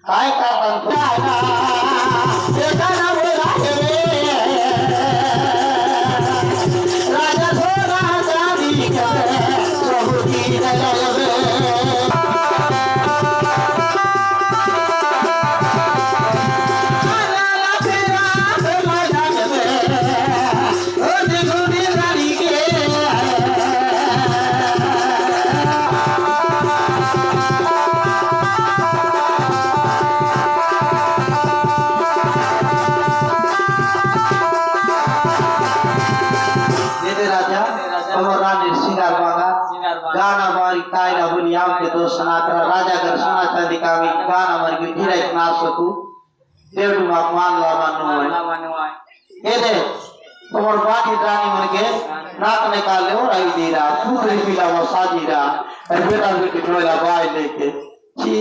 काय गाना मारी कायरा बोली आमके दोस्त नाकरा राजा कर समाज अधिकारी गाना मारी के धीरे ना सकू देव मा मान ला मानो है ये दे तुम्हार बाकी रानी मन के नाक निकाल ले और आई दीरा दूसरी पीला वो साजीरा और बेटा बेटी ढोला बाय लेके छी